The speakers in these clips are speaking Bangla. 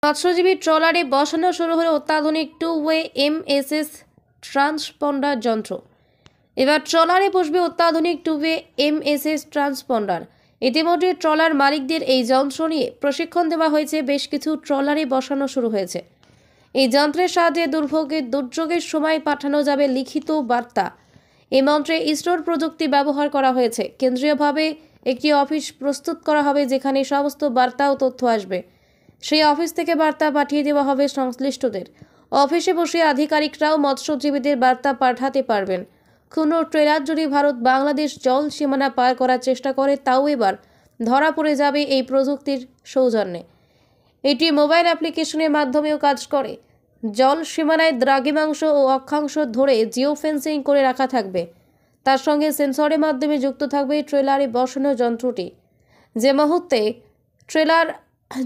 মৎস্যজীবী ট্রলারে বসানো শুরু হলো অত্যাধুনিক টু-ওয়ে এমএসএস ট্রান্সপন্ডার যন্ত্র। এবার ট্রলারে বসবে অত্যাধুনিক টু-ওয়ে এমএসএস ট্রান্সপন্ডার। ইতিমধ্যে ট্রলার মালিকদের এই যন্ত্র নিয়ে প্রশিক্ষণ দেওয়া হয়েছে। বেশ কিছু ট্রলারে বসানো শুরু হয়েছে। এই যন্ত্রের সাহায্যে দুর্যোগের সময় পাঠানো যাবে লিখিত বার্তা। এই মন্ত্রে ইসরোর প্রযুক্তি ব্যবহার করা হয়েছে। কেন্দ্রীয়ভাবে একটি অফিস প্রস্তুত করা হবে, যেখানে সমস্ত বার্তা ও তথ্য আসবে। সেই অফিস থেকে বার্তা পাঠিয়ে দেওয়া হবে সংশ্লিষ্টদের। অফিসে বসে আধিকারিকরাও মৎস্যজীবীদের বার্তা পাঠাতে পারবেন। কোনো ট্রেলার যদি ভারত বাংলাদেশ জল সীমানা পার করার চেষ্টা করে, তাও এবার ধরা পড়ে যাবে এই প্রযুক্তির সৌজন্যে। এটি মোবাইল অ্যাপ্লিকেশনের মাধ্যমেও কাজ করে। জল সীমানায় দ্রাঘিমাংশ ও অক্ষাংশ ধরে জিও ফেন্সিং করে রাখা থাকবে। তার সঙ্গে সেন্সরের মাধ্যমে যুক্ত থাকবে ট্রেলারে বসানো যন্ত্রটি। যে মুহূর্তে ট্রেলার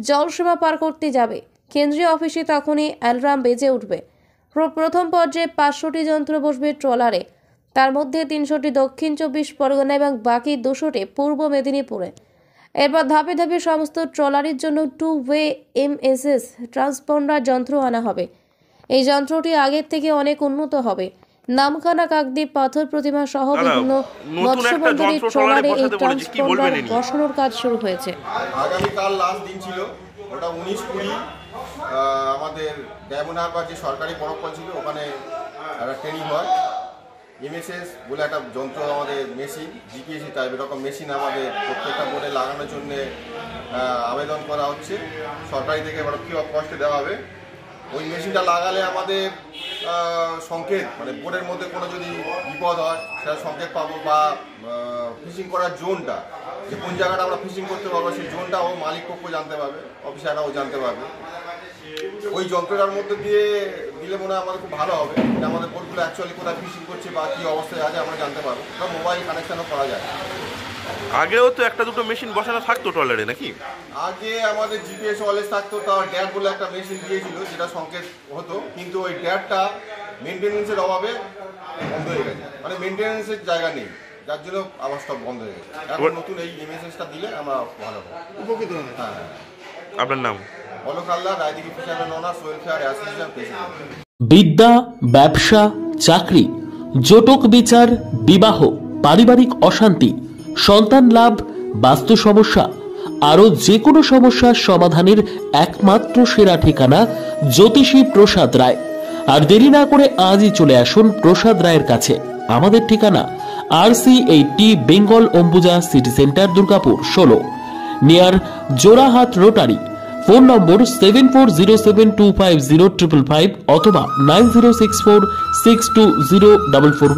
জলসীমা পার করতে যাবে, কেন্দ্রীয় অফিসে তখনই অ্যালার্ম বেজে উঠবে। প্রথম পর্যায়ে 500টি যন্ত্র বসবে ট্রলারে। তার মধ্যে 300টি দক্ষিণ 24 পরগনা এবং বাকি 200টি পূর্ব মেদিনীপুরে। এরপর ধাপে ধাপে সমস্ত ট্রলারের জন্য টু-ওয়ে এমএসএস ট্রান্সপন্ডার যন্ত্র আনা হবে। এই যন্ত্রটি আগের থেকে অনেক উন্নত হবে। নামখানা, কাকদ্বীপ, পাথর প্রতিমা সহ বিভিন্ন মৎস্যবন্দরের ট্রলারে এই ট্রান্সপন্ডার বসানোর কাজ শুরু হয়েছে। আগামীকাল লাস্ট দিন ছিল, ওটা 19-20 আমাদের ড্যামনার বা যে সরকারি পরকল ছিল, ওখানে একটা ট্রেনিং হয়। এমএসএস বলে একটা যন্ত্র, আমাদের মেশিন জিপিএসি টাইপ এরকম মেশিন আমাদের প্রত্যেকটা বোর্ডে লাগানোর জন্য আবেদন করা হচ্ছে। সরকারি থেকে ফ্রি অফ কস্টে দেওয়া হবে। ওই মেশিনটা লাগালে আমাদের সংকেত, মানে বোর্ডের মধ্যে কোনো যদি বিপদ হয় সেটা সংকেত পাবো, বা ফিশিং করার জোনটা, যে কোন জায়গাটা আমরা ফিশিং করতে পারবো সেই জোনটা ও মালিক পক্ষ জানতে পারবে, অফিসাররাও জানতে পারবে। ওই যন্ত্রটার মধ্যে দিয়ে দিলে মনে হয় আমাদের খুব ভালো হবে। আমাদের বোটগুলো অ্যাকচুয়ালি কোথায় ফিশিং করছে বা কী অবস্থায় আছে আমরা জানতে পারবো। মোবাইল কানেকশানও করা যায়। আগেও তো একটা দুটো মেশিন বসানো থাকতো ট্রলারে নাকি? আগে আমাদের জিপিএস ওয়ালেস থাকতো, তার ড্যাট বলে একটা মেশিন দিয়েছিল, যেটা সংকেত হতো, কিন্তু ওই ড্যাটটা মেনটেন্যান্সের অভাবে বন্ধ হয়ে গেছে। মানে মেনটেন্যান্সের জায়গা নেই, যার জন্য আবার সব বন্ধ হয়ে গেছে। এখন নতুন এই এমএসএসটা দিলে আমরা ভালো হবে, উপকৃত হবে। হ্যাঁ। আপনার নাম? Alok Haldar, Raidighi fisherman owners welfare association president. বিদ্যা, ব্যবসা, চাকরি, জটক বিচার, বিবাহ, পারিবারিক অশান্তি, সন্তান লাভ, বাস্তু সমস্যা, আরো যে কোনো সমস্যার সমাধানের একমাত্র সেরা ঠিকানা জ্যোতিষী প্রসাদ রায়। আর দেরি না করে আজই চলে আসুন প্রসাদ রায়ের কাছে। আমাদের ঠিকানা RC80 Bengal Ambuja city centre, Durgapur 16, near Jorhat rotary. Phone নম্বর 7407250555 অথবা 9064620441।